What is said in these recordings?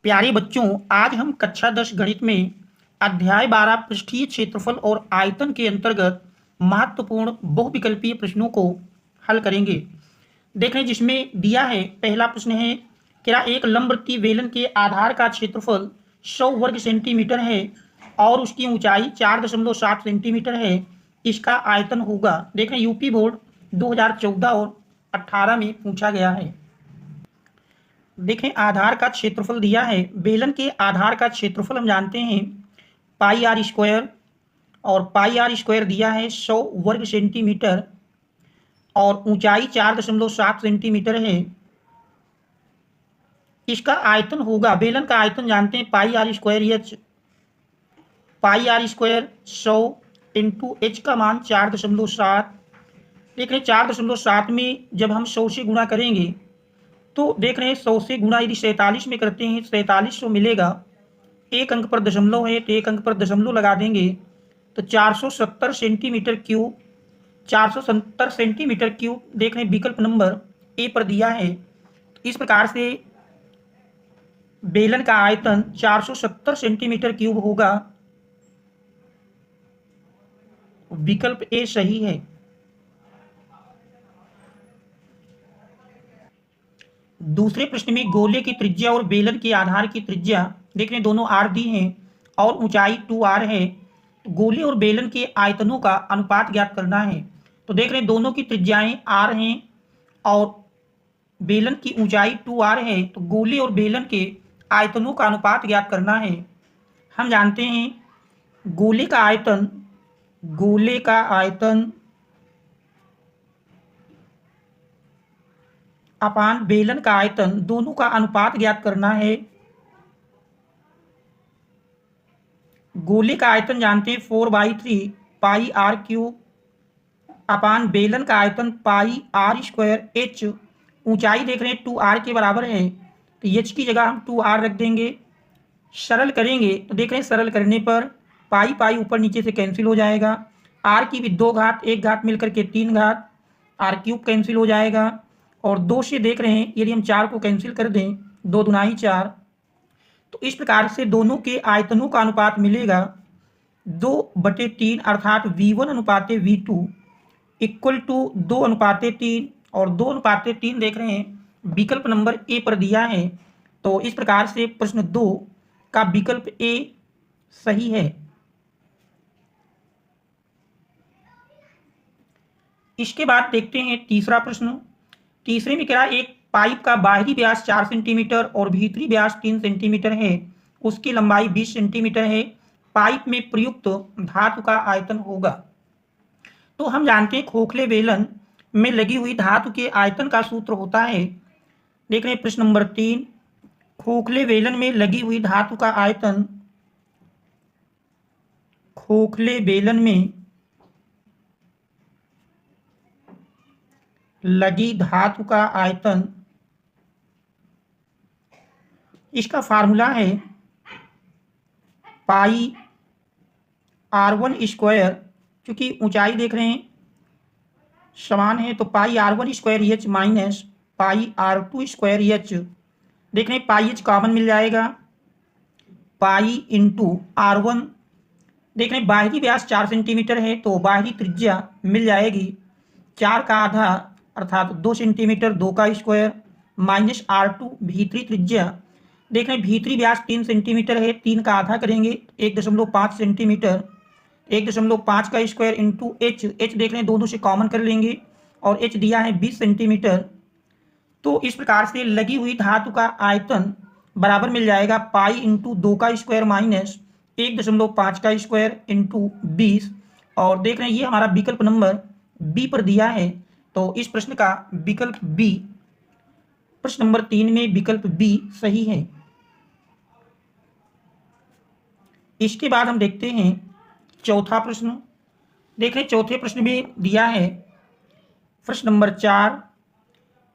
प्यारे बच्चों, आज हम कक्षा 10 गणित में अध्याय 12 पृष्ठीय क्षेत्रफल और आयतन के अंतर्गत महत्वपूर्ण बहुविकल्पीय प्रश्नों को हल करेंगे। देखें, जिसमें दिया है, पहला प्रश्न है, क्या एक लंबवृत्तीय बेलन के आधार का क्षेत्रफल 100 वर्ग सेंटीमीटर है और उसकी ऊंचाई 4.7 सेंटीमीटर है, इसका आयतन होगा। देखें, यूपी बोर्ड 2014 और 18 में पूछा गया है। देखें, आधार का क्षेत्रफल दिया है। बेलन के आधार का क्षेत्रफल हम जानते हैं पाई आर स्क्वायर, और पाई आर स्क्वायर दिया है 100 वर्ग सेंटीमीटर और ऊंचाई 4.7 सेंटीमीटर है। इसका आयतन होगा, बेलन का आयतन जानते हैं pi r square h. Pi r square 100 into h का मान 4.7। देख रहे हैं 4.7 में जब हम 100 से गुणा करेंगे तो देख रहे हैं 100 से गुणा यदि 47 में करते हैं 4700 मिलेगा। एक अंक पर दशमलव है तो एक अंक पर दशमलव लगा देंगे तो 470 सेंटीमीटर क्यूब, 470 सेंटीमीटर क्यूब देख रहे हैं विकल्प नंबर ए पर दिया है। तो इस प्रकार से बेलन का आयतन 470 सेंटीमीटर क्यूब होगा। विकल्प ए सही है। दूसरे प्रश्न में गोले की त्रिज्या और बेलन के आधार की त्रिज्या देख रहे हैं दोनों आर दी हैं और ऊंचाई 2r है। तो गोले और बेलन के आयतनों का अनुपात ज्ञात करना है। तो देख रहे हैं दोनों की त्रिज्याएं r हैं और बेलन की ऊंचाई 2r है। तो गोले और बेलन के आयतनों का अनुपात ज्ञात करना है। हम जानते हैं गोले का आयतन अपान बेलन का आयतन, दोनों का अनुपात ज्ञात करना है। गोले का आयतन जानते हैं 4/3 पाई आर क्यूब अपान बेलन का आयतन पाई आर स्क्वायर एच। ऊंचाई देख रहे हैं 2r के बराबर है तो एच की जगह हम 2r रख देंगे। सरल करेंगे तो देख रहे हैं सरल करने पर पाई पाई ऊपर नीचे से कैंसिल हो जाएगा। r की भी 2 घात, 1 घात मिलकर के 3 घात, r क्यूब कैंसिल हो जाएगा। और 2 से देख रहे हैं यदि हम 4 को कैंसिल कर दें 2 दूनाई 4। तो इस प्रकार से दोनों के आयतनों का अनुपात मिलेगा 2/3 अर्थात V1 अनुपाते V2 इक्वल टू 2/3 और 2/3 देख रहे हैं विकल्प नंबर ए पर दिया है। तो इस प्रकार से प्रश्न 2 का विकल्प ए सही है। इसके बाद देखते हैं तीसरा प्रश्न। तीसरे में क्या, एक पाइप का बाहरी व्यास 4 सेंटीमीटर और भीतरी व्यास 3 सेंटीमीटर है, उसकी लंबाई 20 सेंटीमीटर है। पाइप में प्रयुक्त धातु का आयतन होगा। तो हम जानते हैं खोखले बेलन में लगी हुई धातु के आयतन का सूत्र होता है। देख रहे हैं प्रश्न नंबर 3, खोखले बेलन में लगी हुई धातु का आयतन, खोखले बेलन में लगी धातु का आयतन, इसका फार्मूला है पाई r1 स्क्वायर, क्योंकि ऊंचाई देख रहे हैं समान है तो पाई r1 square H minus pi r2 square h. देख रहे हैं पाई एच कॉमन मिल जाएगा, पाई इंटू r1। देख रहे हैं बाहरी व्यास 4 सेंटीमीटर है तो बाहरी त्रिज्या मिल जाएगी 4 का आधा अर्थात 2 सेंटीमीटर, 2 का स्क्वायर माइनस r2 भीतरी त्रिज्या। देख रहे हैं भीतरी व्यास 3 सेंटीमीटर है, 3 का आधा करेंगे 1.5 सेंटीमीटर, 1.5 का स्क्वायर इंटू एच। एच देख रहे हैं दोनों से कॉमन कर लेंगे और एच दिया है 20 सेंटीमीटर। तो इस प्रकार से लगी हुई धातु का आयतन बराबर मिल जाएगा पाई इंटू 2 का स्क्वायर माइनस 1.5 का स्क्वायर इंटू 20। और देख रहे हैं ये हमारा विकल्प नंबर बी पर दिया है। तो इस प्रश्न का विकल्प बी, प्रश्न नंबर 3 में विकल्प बी सही है। इसके बाद हम देखते हैं चौथा प्रश्न। देख रहे हैं चौथे प्रश्न में दिया है प्रश्न नंबर 4,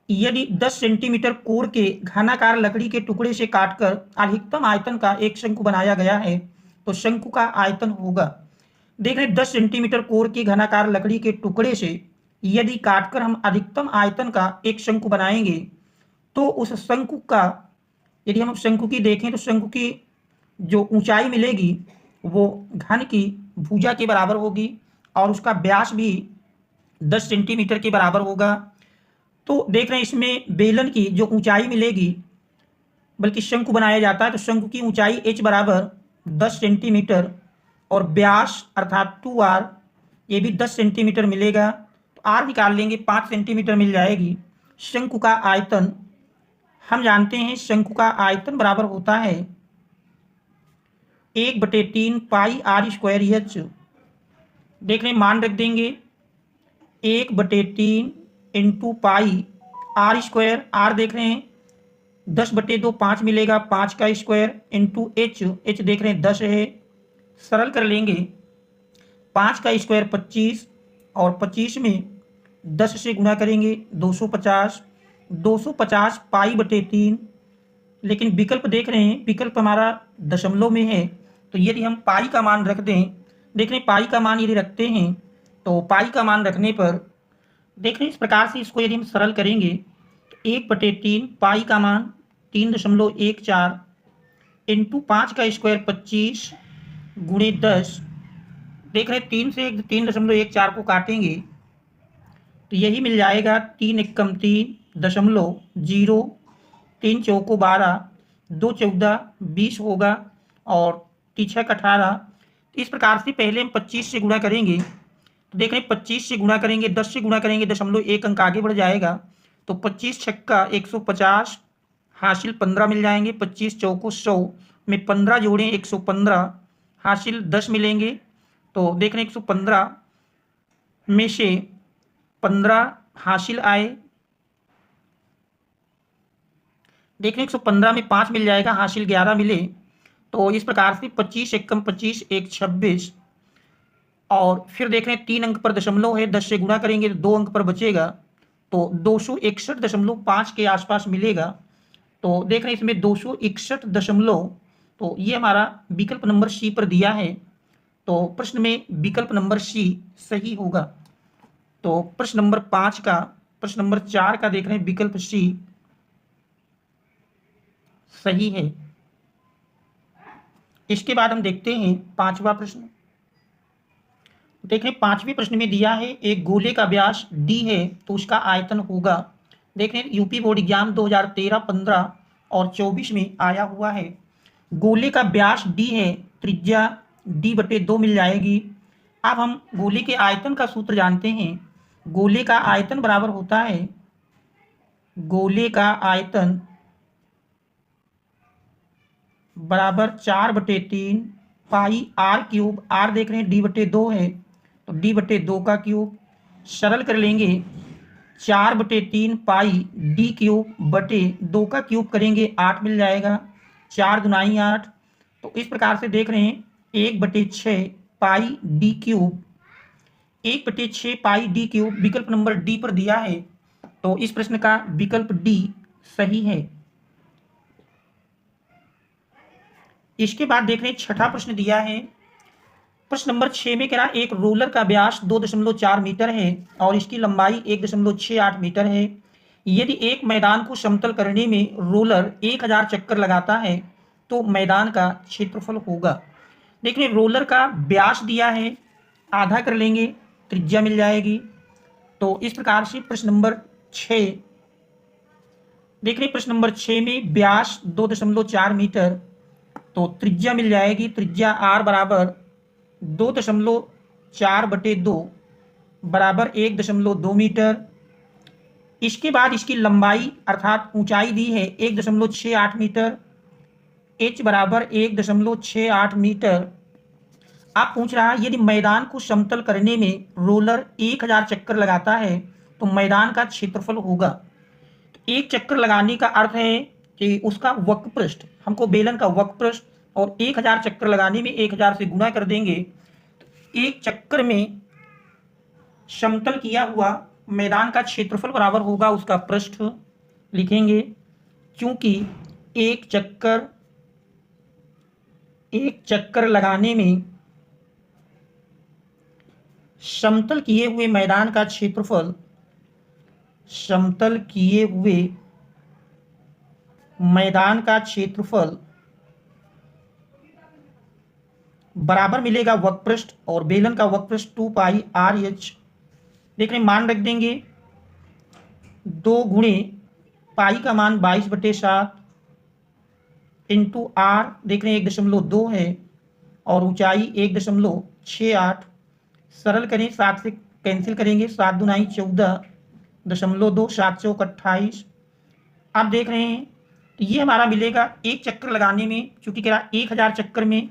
यदि 10 सेंटीमीटर कोर के घनाकार लकड़ी के टुकड़े से काटकर अधिकतम आयतन का एक शंकु बनाया गया है तो शंकु का आयतन होगा। देख रहे हैं 10 सेंटीमीटर कोर के घनाकार लकड़ी के टुकड़े से यदि काटकर हम अधिकतम आयतन का एक शंकु बनाएंगे तो उस शंकु का यदि हम शंकु की देखें तो शंकु की जो ऊंचाई मिलेगी वो घन की भुजा के बराबर होगी और उसका व्यास भी 10 सेंटीमीटर के बराबर होगा। तो देख रहे हैं इसमें बेलन की जो ऊंचाई मिलेगी, बल्कि शंकु बनाया जाता है तो शंकु की ऊंचाई h बराबर 10 सेंटीमीटर और व्यास अर्थात 2r ये भी 10 सेंटीमीटर मिलेगा। तो r निकाल लेंगे, 5 सेंटीमीटर मिल जाएगी। शंकु का आयतन हम जानते हैं, शंकु का आयतन बराबर होता है 1/3 पाई आर स्क्वायर एच। देख रहे हैं मान रख देंगे 1/3 into pi r square, r देख रहे हैं 10/2 5 मिलेगा, 5 का स्क्वायर इंटू एच, एच देख रहे हैं 10 है, सरल कर लेंगे 5 का स्क्वायर 25 और 25 में 10 से गुणा करेंगे 250, 250 पाई/3। लेकिन विकल्प देख रहे हैं, विकल्प हमारा दशमलव में है, तो यदि हम पाई का मान रख दें, देख रहे हैं पाई का मान यदि रखते हैं तो पाई का मान रखने पर देख रहे हैं इस प्रकार से इसको यदि हम सरल करेंगे तो 1/3 पाई का मान 3.14 इंटू 5 का स्क्वायर 25 गुणे 10, देख रहे हैं 3 से 3.14 को काटेंगे तो यही मिल जाएगा 3 एकम 3.0, 3 चौको 12, 2 14 20 होगा और 3 छक 18। इस प्रकार से पहले हम 25 से गुणा करेंगे तो देख रहे हैं 25 से गुणा करेंगे, 10 से गुणा करेंगे 0.1 अंक आगे बढ़ जाएगा तो 25 छक्का 150 हासिल 15 मिल जाएंगे, 25 चौको 100 में 15 जोड़ें 115 हासिल 10 मिलेंगे। तो देख रहे हैं 115 में से 15 हासिल आए, देख रहे हैं 115 में 5 मिल जाएगा, हासिल 11 मिले। तो इस प्रकार से 25 एकम 25 1 26 और फिर देख रहे हैं 3 अंक पर दशमलव है, 10 से गुणा करेंगे तो 2 अंक पर बचेगा तो 261.5 के आसपास मिलेगा। तो देख रहे हैं इसमें 261 दशमलव, तो ये हमारा विकल्प नंबर सी पर दिया है, तो प्रश्न में विकल्प नंबर सी सही होगा। तो प्रश्न नंबर 5 का, प्रश्न नंबर 4 का देख रहे हैं विकल्प सी सही है। इसके बाद हम देखते हैं 5वां प्रश्न। देखें 5वें प्रश्न में दिया है एक गोले का व्यास d है तो उसका आयतन होगा। देखें यूपी बोर्ड एग्जाम 2013, 15 और 24 में आया हुआ है। गोले का व्यास d है, त्रिज्या d/2 मिल जाएगी। अब हम गोले के आयतन का सूत्र जानते हैं। गोले का आयतन बराबर होता है, गोले का आयतन बराबर 4/3 पाई आर क्यूब, आर देख रहे हैं d/2 है तो d/2 का क्यूब, सरल कर लेंगे 4/3 पाई d क्यूब बटे 2 का क्यूब करेंगे 8 मिल जाएगा, 4 दुनाई 8। तो इस प्रकार से देख रहे हैं 1/6 पाई d क्यूब, 1/6 पाई d क्यूब विकल्प नंबर डी पर दिया है, तो इस प्रश्न का विकल्प डी सही है। इसके बाद देख रहे हैं 6ठा प्रश्न दिया है। प्रश्न नंबर 6 में कह रहा है एक रोलर का व्यास 2.4 मीटर है और इसकी लंबाई 1.68 मीटर है। यदि एक मैदान को समतल करने में रोलर 1000 चक्कर लगाता है तो मैदान का क्षेत्रफल होगा। देख रहे रोलर का व्यास दिया है, आधा कर लेंगे त्रिज्या मिल जाएगी। तो इस प्रकार से प्रश्न नंबर 6 देख रहे प्रश्न नंबर 6 में व्यास 2.4 मीटर तो त्रिज्या मिल जाएगी, त्रिज्या r बराबर 2.4/2 बराबर 1.2 मीटर। इसके बाद इसकी लंबाई अर्थात ऊंचाई दी है 1.68 मीटर, h बराबर 1.68 मीटर। आप पूछ रहा है यदि मैदान को समतल करने में रोलर 1000 चक्कर लगाता है तो मैदान का क्षेत्रफल होगा। तो एक चक्कर लगाने का अर्थ है कि उसका वक्र पृष्ठ, हमको बेलन का वक्र पृष्ठ और 1000 चक्कर लगाने में 1000 से गुणा कर देंगे तो एक चक्कर में समतल किया हुआ मैदान का क्षेत्रफल बराबर होगा उसका पृष्ठ, लिखेंगे क्योंकि एक चक्कर लगाने में समतल किए हुए मैदान का क्षेत्रफल, समतल किए हुए मैदान का क्षेत्रफल बराबर मिलेगा वक्रपृष्ठ और बेलन का वक्रपृष्ठ 2πr/h। देख रहे हैं, मान रख देंगे 2 गुणे पाई का मान 22/7 इंटू आर, देख रहे हैं 1.2 है और ऊंचाई 1.68। सरल करें, 7 से कैंसिल करेंगे, 7 दूनाई 14.2, 7 चौक 28। आप देख रहे हैं तो ये हमारा मिलेगा एक चक्कर लगाने में, चूंकि कह रहा 1000 चक्कर में,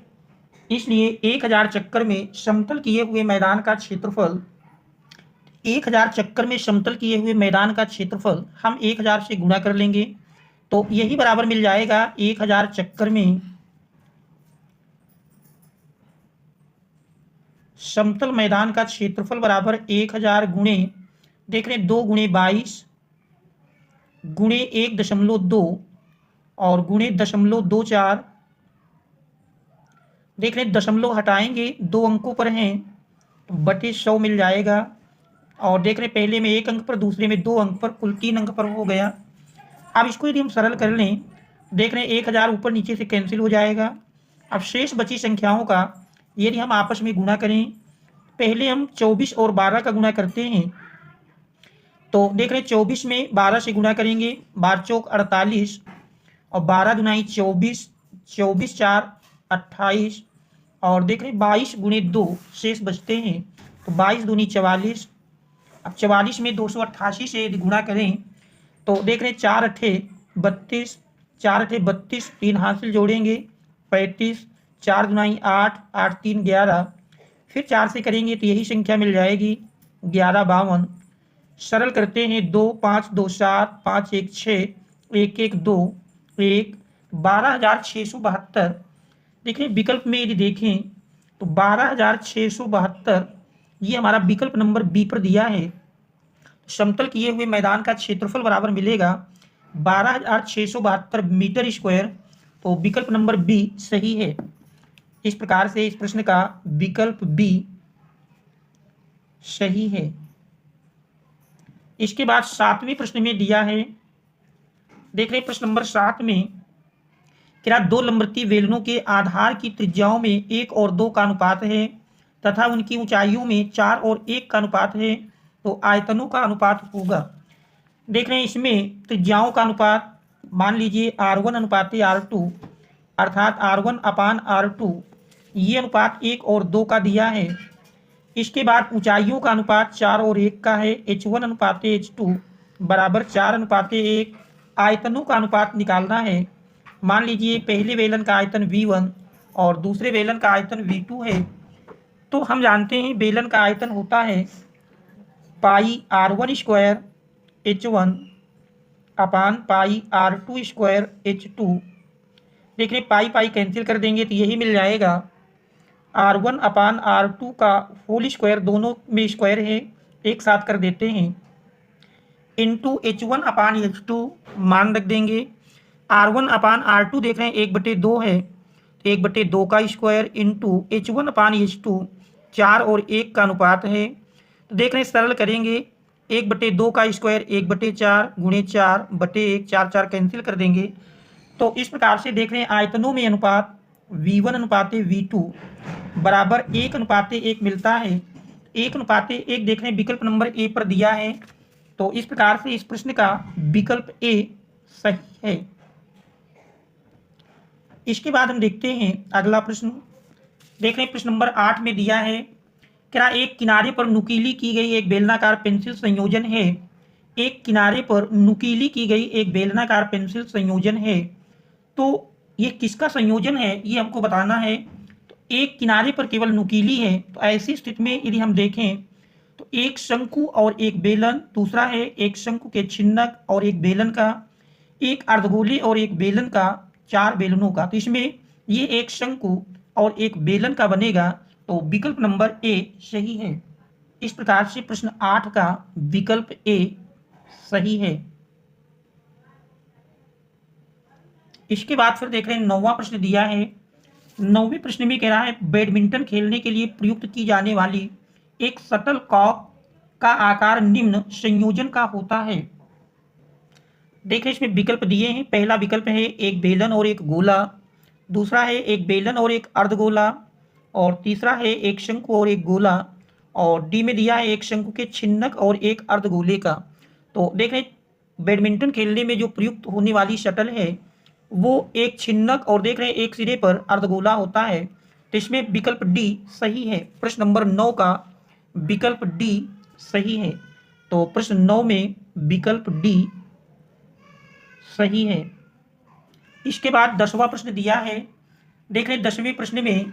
इसलिए 1000 चक्कर में समतल किए हुए मैदान का क्षेत्रफल, 1000 चक्कर में समतल किए हुए मैदान का क्षेत्रफल हम 1000 से गुणा कर लेंगे तो यही बराबर मिल जाएगा 1000 चक्कर में समतल मैदान का क्षेत्रफल बराबर 1000 गुणे, देख रहे हैं 2 गुणे 22 गुणे 1.2 और गुणे 0.24। देख रहे हैं दशमलव हटाएंगे, 2 अंकों पर हैं तो बटे 100 मिल जाएगा। और देख रहे हैं पहले में 1 अंक पर, दूसरे में 2 अंक पर, कुल 3 अंक पर हो गया। अब इसको यदि हम सरल कर लें, देख रहे हैं 1000 ऊपर नीचे से कैंसिल हो जाएगा। अब शेष बची संख्याओं का यदि हम आपस में गुणा करें, पहले हम 24 और 12 का गुणा करते हैं तो देख रहे हैं 24 में 12 से गुणा करेंगे, 12 चौक 48 और 12 दुनाई 24, 24 4 28 और देख रहे हैं 22 गुणे 2 शेष बचते हैं तो 22 दूनी 44। अब 44 में 288 से यदि गुणा करें तो देख रहे हैं 4 अठे 32, 4 अठे 32, 3 हासिल जोड़ेंगे 35, 4 दुनाई 8, 8 3 11, फिर 4 से करेंगे तो यही संख्या मिल जाएगी 1152। सरल करते हैं, 2 5 2 7, 5 1 6, 1 1 2 1, 12,672। देखिए विकल्प में यदि देखें तो 12,672 ये हमारा विकल्प नंबर बी पर दिया है। समतल किए हुए मैदान का क्षेत्रफल बराबर मिलेगा 12,672 मीटर स्क्वायर, तो विकल्प नंबर बी सही है। इस प्रकार से इस प्रश्न का विकल्प बी सही है। इसके बाद 7वें प्रश्न में दिया है, देख रहे प्रश्न नंबर 7 में क्या 2 लंबवती बेलनों के आधार की त्रिज्याओं में 1 और 2 का अनुपात है तथा उनकी ऊंचाइयों में 4 और 1 का अनुपात है, तो आयतनों का अनुपात होगा। देख रहे हैं इसमें त्रिज्याओं का अनुपात मान लीजिए R1 अनुपात R2, अर्थात R1/R2 ये अनुपात 1 और 2 का दिया है। इसके बाद ऊंचाइयों का अनुपात 4 और 1 का है, H1 अनुपात H2 बराबर 4:1। आयतनों का अनुपात निकालना है। मान लीजिए पहले बेलन का आयतन V1 और दूसरे बेलन का आयतन V2 है, तो हम जानते हैं बेलन का आयतन होता है पाई R1 स्क्वायर H1 अपान पाई R2 स्क्वायर H2। देख रहे पाई पाई कैंसिल कर देंगे तो यही मिल जाएगा R1/R2 का होल स्क्वायर, दोनों में स्क्वायर है एक साथ कर देते हैं, इंटू H1/H2 मान रख देंगे। R1/R2 देख रहे हैं 1/2 है, 1/2 का स्क्वायर इंटू H1/H2 4 और 1 का अनुपात है। तो देख रहे हैं सरल करेंगे, 1/2 का स्क्वायर 1/4 गुणे 4/1, 4 4 कैंसिल कर देंगे। तो इस प्रकार से देख रहे हैं आयतनों में अनुपात V1 अनुपात V2 बराबर 1:1 मिलता है। 1:1 देख रहे हैं विकल्प नंबर ए पर दिया है, तो इस प्रकार से इस प्रश्न का विकल्प ए सही है। इसके बाद हम देखते हैं अगला प्रश्न। देख रहे हैं प्रश्न नंबर 8 में दिया है, क्या एक किनारे पर नुकीली की गई एक बेलनाकार पेंसिल संयोजन है। एक किनारे पर नुकीली की गई एक बेलनाकार पेंसिल संयोजन है, तो ये किसका संयोजन है ये हमको बताना है। तो एक किनारे पर केवल नुकीली है, तो ऐसी स्थिति में यदि हम देखें तो एक शंकु और एक बेलन, दूसरा है एक शंकु के छिन्नक और एक बेलन का, एक अर्धगोले और एक बेलन का, 4 बेलनों का। तो इसमें ये एक शंकु और एक बेलन का बनेगा, तो विकल्प नंबर ए सही है। इस प्रकार से प्रश्न 8 का विकल्प ए सही है। इसके बाद फिर देख रहे हैं 9वां प्रश्न दिया है। 9वें प्रश्न में कह रहा है बैडमिंटन खेलने के लिए प्रयुक्त की जाने वाली एक शटल कॉक का आकार निम्न संयोजन का होता है। देखिए इसमें विकल्प दिए हैं। पहला विकल्प है एक बेलन और एक गोला, दूसरा है एक बेलन और एक अर्धगोला, और तीसरा है एक शंकु और एक गोला, और डी में दिया है एक शंकु के छिन्नक और एक अर्धगोले का। तो देख रहे हैं बैडमिंटन खेलने में जो प्रयुक्त होने वाली शटल है वो एक छिन्नक और देख रहे हैं एक सिरे पर अर्धगोला होता है। तो इसमें विकल्प डी सही है। प्रश्न नंबर 9 का विकल्प डी सही है। तो प्रश्न 9 में विकल्प डी सही है। इसके बाद 10वां प्रश्न दिया है। देख रहे 10वें प्रश्न में,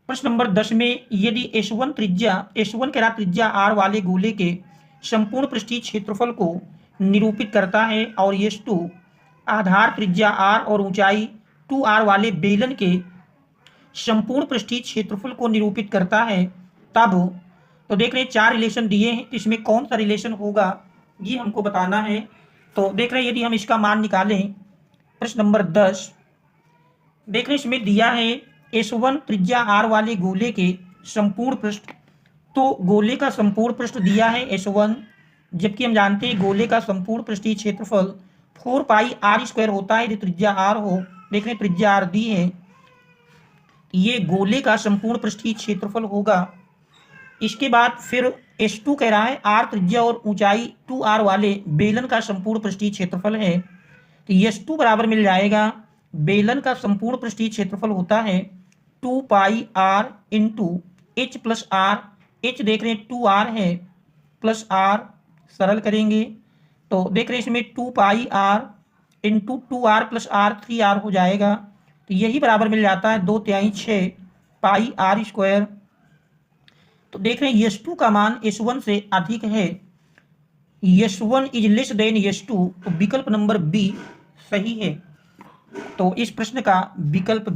प्रश्न नंबर 10 में यदि S1 त्रिज्या, S1 कह रहा त्रिज्या R वाले गोले के संपूर्ण पृष्ठीय क्षेत्रफल को निरूपित करता है और S2 आधार त्रिज्या R और ऊंचाई 2R वाले बेलन के संपूर्ण पृष्ठीय क्षेत्रफल को निरूपित करता है, तब तो देख रहे हैं 4 रिलेशन दिए हैं। तो इसमें कौन सा रिलेशन होगा ये हमको बताना है। तो देख रहे हैं यदि हम इसका मान निकालें, प्रश्न नंबर 10 देख रहे हैं इसमें दिया है S1 त्रिज्या R वाले गोले के संपूर्ण पृष्ठ। तो गोले का संपूर्ण पृष्ठ दिया है S1, जबकि हम जानते हैं गोले का संपूर्ण पृष्ठीय क्षेत्रफल 4 पाई R² होता है यदि त्रिज्या R हो। देख रहे हैं त्रिज्या R दी है, ये गोले का संपूर्ण पृष्ठीय क्षेत्रफल होगा। इसके बाद फिर S2 कह रहा है R त्रिज्या और ऊंचाई 2R वाले बेलन का संपूर्ण पृष्ठीय क्षेत्रफल है। तो S2 बराबर मिल जाएगा, बेलन का संपूर्ण पृष्ठीय क्षेत्रफल होता है 2 पाई R into H plus R। H देख रहे हैं 2R है प्लस R, सरल करेंगे तो देख रहे हैं इसमें 2 पाई R into 2R plus R 3R हो जाएगा। तो यही बराबर मिल जाता है 2/6 पाई R²। तो देख रहे हैं S2 का मान S1 से अधिक है, S1 is less than S2। तो विकल्प नंबर बी सही है। तो इस प्रश्न का विकल्प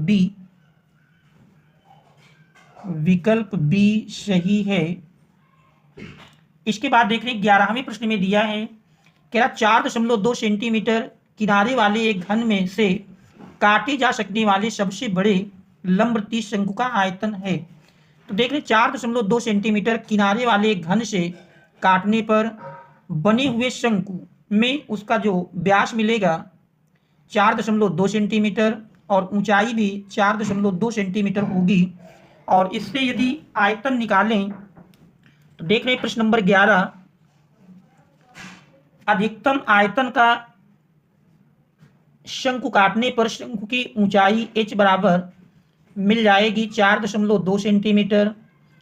बी सही है। इसके बाद देख रहे हैं 11वें प्रश्न में दिया है, कह रहा 4.2 सेंटीमीटर किनारे वाले एक घन में से काटे जा सकने वाले सबसे बड़े लंबवृत्तीय शंकु का आयतन है। तो देख रहे हैं 4.2 सेंटीमीटर किनारे वाले एक घन से काटने पर बने हुए शंकु में उसका जो व्यास मिलेगा 4.2 सेंटीमीटर और ऊंचाई भी 4.2 सेंटीमीटर होगी। और इससे यदि आयतन निकालें तो देख रहे हैं प्रश्न नंबर 11, अधिकतम आयतन का शंकु काटने पर शंकु की ऊंचाई h बराबर मिल जाएगी 4.2 सेंटीमीटर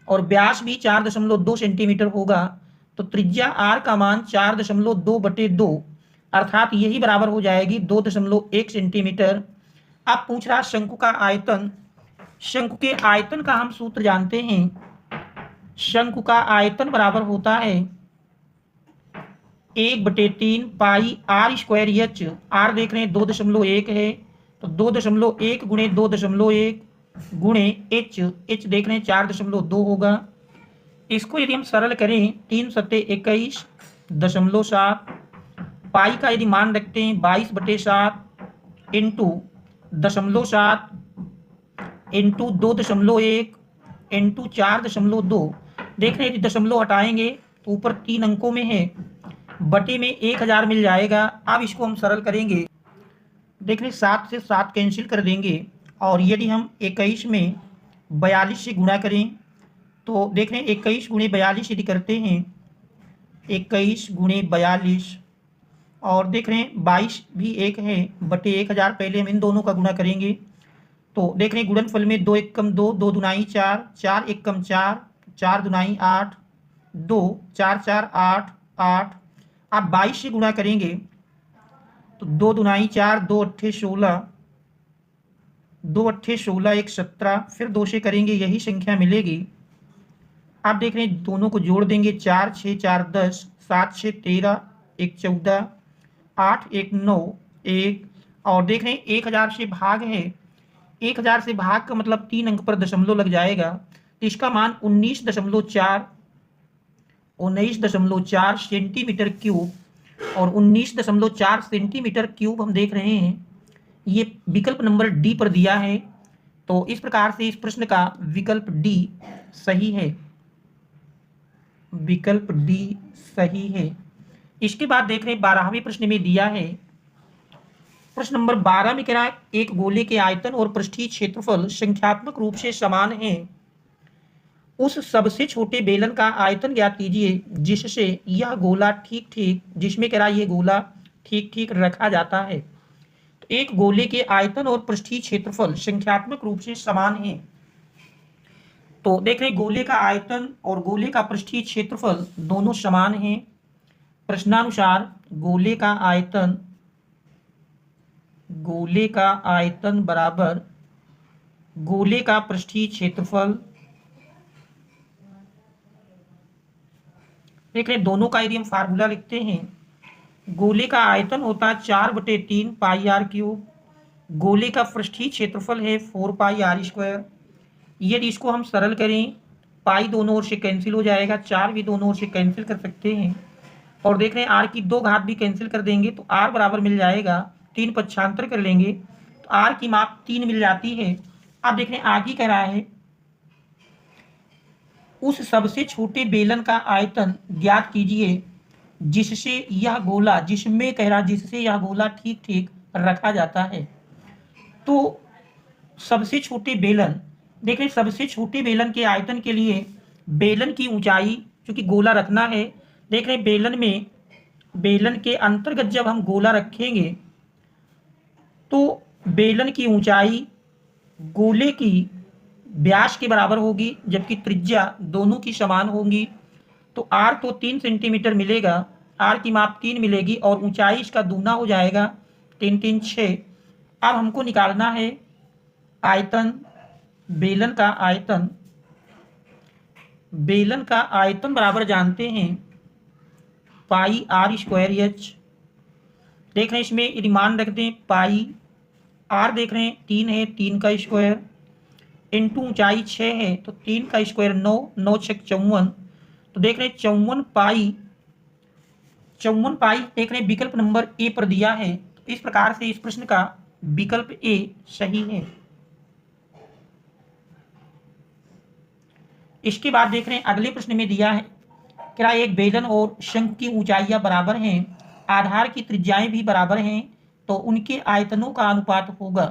और व्यास भी 4.2 सेंटीमीटर होगा। तो त्रिज्या r का मान 4.2/2 अर्थात यही बराबर हो जाएगी 2.1 सेंटीमीटर। अब पूछ रहा शंकु का आयतन। शंकु के आयतन का हम सूत्र जानते हैं, शंकु का आयतन बराबर होता है 1/3 पाई R² H। R देख रहे हैं 2.1 है तो 2.1 गुणे 2.1 गुणे H देख रहे हैं 4.2 होगा। इसको यदि हम सरल करें 3 सत्ते 21.7 पाई का यदि मान रखते हैं 22/7 इंटू 0.7 इंटू 2.1 इंटू 4.2। देख रहे हैं यदि दशमलव हटाएंगे तो ऊपर 3 अंकों में है, बटे में 1000 मिल जाएगा। अब इसको हम सरल करेंगे, देख रहे 7 से 7 कैंसिल कर देंगे और यदि हम 21 में 42 से गुणा करें तो देख रहे हैं 21 गुणे 42 यदि करते हैं 21 गुणे 42 और देख रहे हैं 22 भी एक है बटे 1000। पहले हम इन दोनों का गुणा करेंगे तो देख रहे हैं गुणनफल में 2 1 कम 2, 2 दूनाई 4, 4 1 कम 4, 4 दूनाई 8, 2 4 4 8 8। आप 22 से गुणा करेंगे तो 2 दूनाई 4, 2 अट्ठे 16, 2 अट्ठे 16 1 17, फिर 2 से करेंगे यही संख्या मिलेगी। आप देख रहे हैं दोनों को जोड़ देंगे 4 6 4 10, 7 6 13, 1 14, 8 1 9 1 और देख रहे हैं 1000 से भाग है, 1000 से भाग का मतलब 3 अंक पर दशमलव लग जाएगा। तो इसका मान 19.4 सेंटीमीटर क्यूब और 19.4 सेंटीमीटर क्यूब हम देख रहे हैं। ये विकल्प नंबर डी पर दिया है। तो इस प्रकार से इस प्रश्न का विकल्प डी सही है, विकल्प डी सही है। इसके बाद देख रहे हैं 12वें प्रश्न में दिया है, प्रश्न नंबर 12 में कह रहा है एक गोले के आयतन और पृष्ठीय क्षेत्रफल संख्यात्मक रूप से समान है, उस सबसे छोटे बेलन का आयतन ज्ञात कीजिए जिससे यह गोला ठीक ठीक, जिसमें कह रहा है ये गोला ठीक ठीक रखा जाता है। तो एक गोले के आयतन और पृष्ठीय क्षेत्रफल संख्यात्मक रूप से समान है। तो देख रहे गोले का आयतन और गोले का पृष्ठीय क्षेत्रफल दोनों समान हैं। प्रश्नानुसार गोले का आयतन बराबर गोले का पृष्ठीय क्षेत्रफल। देख रहे दोनों का यदि हम फार्मूला लिखते हैं, गोले का आयतन होता है 4/3 पाई आर क्यूब, गोले का पृष्ठीय क्षेत्रफल है 4 पाई आर स्क्वायर। यदि इसको हम सरल करें, पाई दोनों ओर से कैंसिल हो जाएगा, 4 भी दोनों ओर से कैंसिल कर सकते हैं, और देख रहे हैं आर की 2 घात भी कैंसिल कर देंगे तो आर बराबर मिल जाएगा 3 पक्षांतर कर लेंगे तो आर की माप 3 मिल जाती है। अब देख रहे हैं आगे कह रहा है उस सबसे छोटे बेलन का आयतन ज्ञात कीजिए जिससे यह गोला, जिसमें कह रहा जिससे यह गोला ठीक ठीक रखा जाता है। तो सबसे छोटे बेलन, देख रहे सबसे छोटे बेलन के आयतन के लिए बेलन की ऊंचाई, चूंकि गोला रखना है, देख रहे बेलन के अंतर्गत जब हम गोला रखेंगे तो बेलन की ऊंचाई गोले की व्यास के बराबर होगी, जबकि त्रिज्या दोनों की समान होंगी। तो आर तो 3 सेंटीमीटर मिलेगा, आर की माप 3 मिलेगी और ऊंचाई इसका दूना हो जाएगा, 3 3 6। अब हमको निकालना है आयतन, बेलन का आयतन बराबर जानते हैं पाई आर स्क्वायर एच। देख रहे हैं इसमें यदि मान रख दें पाई, आर देख रहे हैं 3 है, 3 का स्क्वायर इंटू ऊंचाई 6 है तो 3 का स्क्वायर 9, 9 6 54। तो देख रहे हैं 54 पाई देख रहे हैं विकल्प नंबर ए पर दिया है। तो इस प्रकार से इस प्रश्न का विकल्प ए सही है। इसके बाद देख रहे हैं अगले प्रश्न में दिया है क्या एक बेलन और शंकु की ऊंचाइयां बराबर हैं, आधार की त्रिज्याएं भी बराबर हैं, तो उनके आयतनों का अनुपात होगा।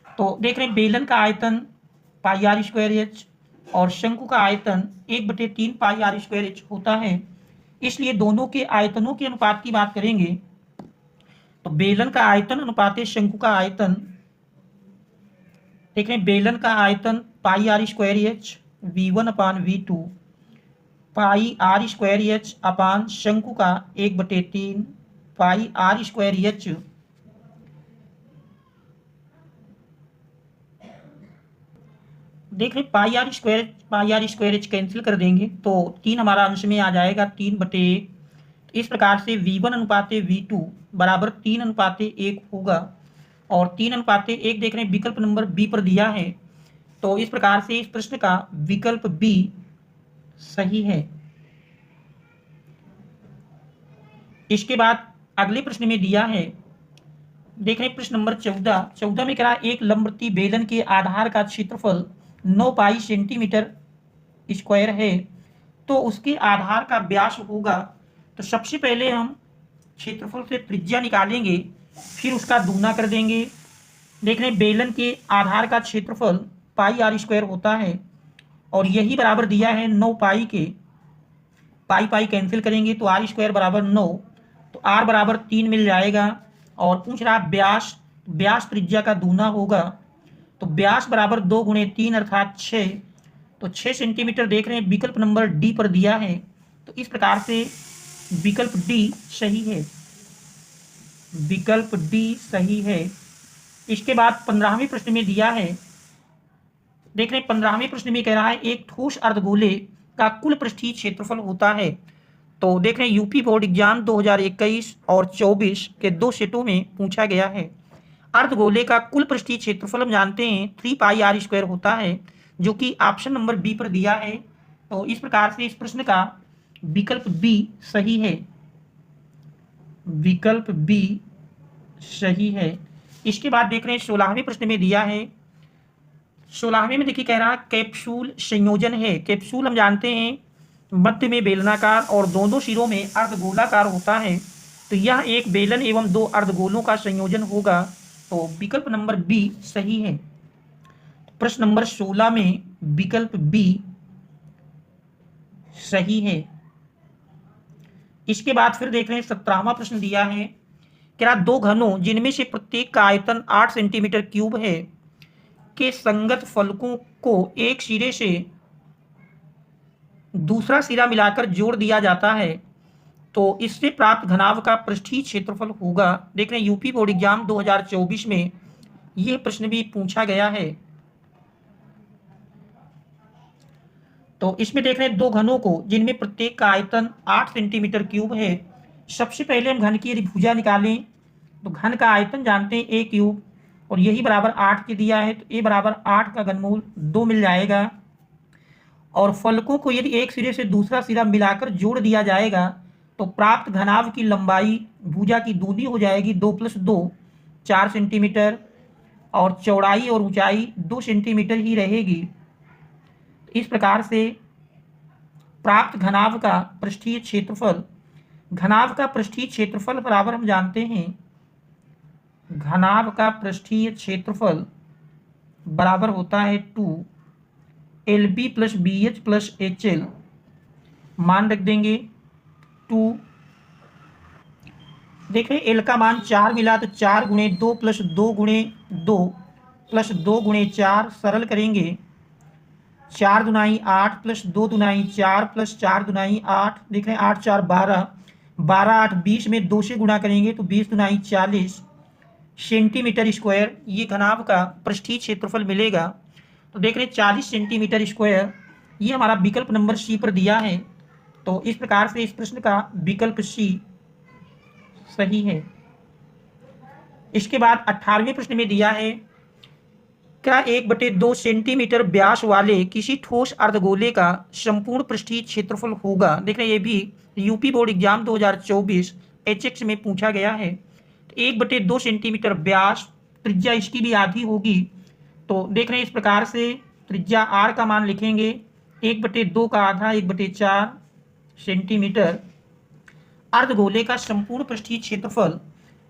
तो देख रहे हैं बेलन का आयतन पाई आर स्क्वायर एच और शंकु का आयतन 1/3 पाई आर स्क्वायर एच होता है, इसलिए दोनों के आयतनों के अनुपात की बात करेंगे तो बेलन का आयतन अनुपात शंकु का आयतन, देख रहे हैं बेलन का आयतन pi r square h V1/V2 pi r square h अपान शंकु का 1/3 पाई आर स्क्वायर एच। देख रहे pi r square h cancel कर देंगे तो 3 हमारा अंश में आ जाएगा 3/1। इस प्रकार से V1/V2 बराबर 3/1 होगा और 3/1 देख रहे हैं विकल्प नंबर बी पर दिया है। तो इस प्रकार से इस प्रश्न का विकल्प बी सही है। इसके बाद अगले प्रश्न में दिया है, देख रहे हैं प्रश्न नंबर 14 में कहा एक लंबवृत्तीय बेलन के आधार का क्षेत्रफल 9 पाई सेंटीमीटर स्क्वायर है, तो उसके आधार का व्यास होगा। तो सबसे पहले हम क्षेत्रफल से त्रिज्या निकालेंगे, फिर उसका दूना कर देंगे। देख रहे हैं बेलन के आधार का क्षेत्रफल पाई आर स्क्वायर होता है और यही बराबर दिया है 9 पाई के, पाई कैंसिल करेंगे तो आर स्क्वायर बराबर 9, तो आर बराबर 3 मिल जाएगा। और पूछ रहा व्यास त्रिज्या का दूना होगा, तो व्यास बराबर 2 गुणे 3 अर्थात 6, तो 6 सेंटीमीटर देख रहे हैं विकल्प नंबर डी पर दिया है। तो इस प्रकार से विकल्प डी सही है, विकल्प डी सही है। इसके बाद 15वें प्रश्न में दिया है, देख रहे हैं 15वें प्रश्न में कह रहा है एक ठोस अर्धगोले का कुल पृष्ठीय क्षेत्रफल होता है। तो देख रहे हैं यूपी बोर्ड एग्जाम 2021 और 24 के 2 सेटों में पूछा गया है। अर्धगोले का कुल पृष्ठीय क्षेत्रफल हम जानते हैं 3 पाई आर स्क्वायर होता है, जो कि ऑप्शन नंबर बी पर दिया है। तो इस प्रकार से इस प्रश्न का विकल्प बी सही है, विकल्प बी सही है। इसके बाद देख रहे हैं 16वें प्रश्न में दिया है, 16वें में देखिए कह रहा कैप्सूल संयोजन है। कैप्सूल हम जानते हैं मध्य में बेलनाकार और दोनों सिरों में अर्धगोलाकार होता है, तो यह एक बेलन एवं दो अर्धगोलों का संयोजन होगा। तो विकल्प नंबर बी सही है। प्रश्न नंबर 16 में विकल्प बी सही है। इसके बाद फिर देख रहे हैं 17वां प्रश्न दिया है, क्या दो घनों जिनमें से प्रत्येक का आयतन 8 सेंटीमीटर क्यूब है के संगत फलकों को एक सिरे से दूसरा सिरा मिलाकर जोड़ दिया जाता है, तो इससे प्राप्त घनाभ का पृष्ठीय क्षेत्रफल होगा। देख रहे हैं यूपी बोर्ड एग्जाम 2024 में यह प्रश्न भी पूछा गया है। तो इसमें देख रहे हैं दो घनों को जिनमें प्रत्येक का आयतन 8 सेंटीमीटर क्यूब है। सबसे पहले हम घन की यदि भुजा निकालें तो घन का आयतन जानते हैं a क्यूब, और यही बराबर 8 के दिया है, तो a बराबर 8 का घनमूल 2 मिल जाएगा। और फलकों को यदि एक सिरे से दूसरा सिरा मिलाकर जोड़ दिया जाएगा तो प्राप्त घनाभ की लंबाई भुजा की दूनी हो जाएगी 2 + 2 4 सेंटीमीटर, और चौड़ाई और ऊंचाई 2 सेंटीमीटर ही रहेगी। इस प्रकार से प्राप्त घनाभ का पृष्ठीय क्षेत्रफल, घनाभ का पृष्ठीय क्षेत्रफल बराबर हम जानते हैं, घनाभ का पृष्ठीय क्षेत्रफल बराबर होता है 2 LB + BH + HL। मान रख देंगे 2। देख रहे एल का मान 4 मिला तो 4 × 2 + 2 × 2 + 2 × 4 सरल करेंगे, 4 दूनाई 8 + 2 दूनाई 4 + 4 दूनाई 8। देख रहे हैं 8 4 12, 12 8 20 में 2 से गुणा करेंगे तो 20 दूनाई 40 सेंटीमीटर स्क्वायर ये घनाभ का पृष्ठीय क्षेत्रफल मिलेगा। तो देख रहे हैं 40 सेंटीमीटर स्क्वायर ये हमारा विकल्प नंबर सी पर दिया है। तो इस प्रकार से इस प्रश्न का विकल्प सी सही है। इसके बाद 18वें प्रश्न में दिया है, क्या 1/2 सेंटीमीटर व्यास वाले किसी ठोस अर्धगोले का संपूर्ण पृष्ठीय क्षेत्रफल होगा। देख रहे हैं ये भी यूपी बोर्ड एग्जाम 2024 HX में पूछा गया है। 1/2 सेंटीमीटर व्यास, त्रिज्या इसकी भी आधी होगी। तो देख रहे हैं इस प्रकार से त्रिज्या r का मान लिखेंगे 1/2 का आधा 1/4 सेंटीमीटर। अर्धगोले का संपूर्ण पृष्ठीय क्षेत्रफल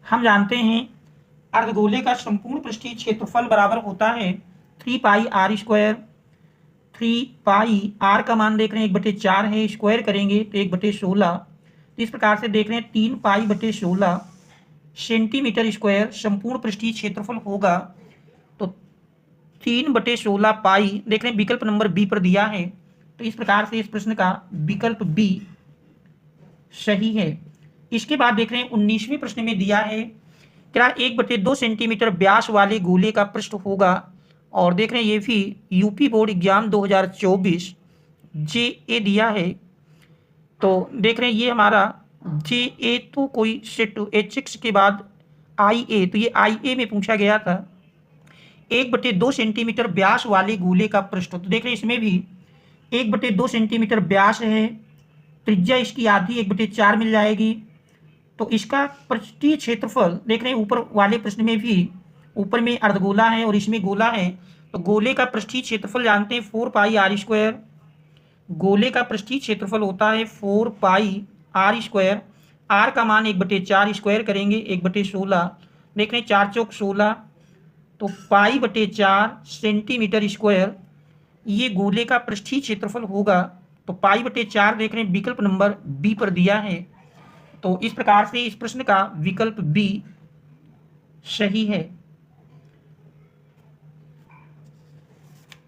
हम जानते हैं, अर्धगोले का संपूर्ण पृष्ठीय क्षेत्रफल बराबर होता है 3πr²। 3πr का मान देख रहे हैं 1/4 है, स्क्वायर करेंगे तो 1/16। तो इस प्रकार से देख रहे हैं 3π/16 सेंटीमीटर स्क्वायर संपूर्ण पृष्ठीय क्षेत्रफल होगा। तो 3/16 पाई देख रहे हैं विकल्प नंबर बी पर दिया है। तो इस प्रकार से इस प्रश्न का विकल्प बी सही है। इसके बाद देख रहे हैं 19वें प्रश्न में दिया है, क्या 1/2 सेंटीमीटर व्यास वाले गोले का पृष्ठ होगा। और देख रहे हैं ये भी यूपी बोर्ड एग्जाम 2024 JA दिया है। तो देख रहे हैं ये हमारा JA तो कोई सेट HX के बाद IA, तो ये IA में पूछा गया था 1/2 सेंटीमीटर व्यास वाले गोले का पृष्ठ। तो देख रहे हैं इसमें भी 1/2 सेंटीमीटर व्यास है, त्रिज्या इसकी आधी 1/4 मिल जाएगी। तो इसका पृष्ठीय क्षेत्रफल देख रहे हैं ऊपर वाले प्रश्न में भी ऊपर में अर्धगोला है और इसमें गोला है। तो गोले का पृष्ठीय क्षेत्रफल जानते हैं 4πr²। गोले का पृष्ठीय क्षेत्रफल होता है 4πr²। r का मान 1/4 स्क्वायर करेंगे 1/16। देख रहे हैं 4 चौक 16, तो π/4 सेंटीमीटर स्क्वायर ये गोले का पृष्ठीय क्षेत्रफल होगा। तो π/4 देख रहे हैं विकल्प नंबर बी पर दिया है। तो इस प्रकार से इस प्रश्न का विकल्प बी सही है।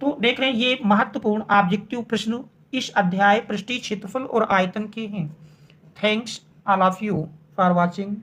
तो देख रहे हैं ये महत्वपूर्ण ऑब्जेक्टिव प्रश्न इस अध्याय पृष्ठीय क्षेत्रफल और आयतन के हैं। Thanks all of you for watching.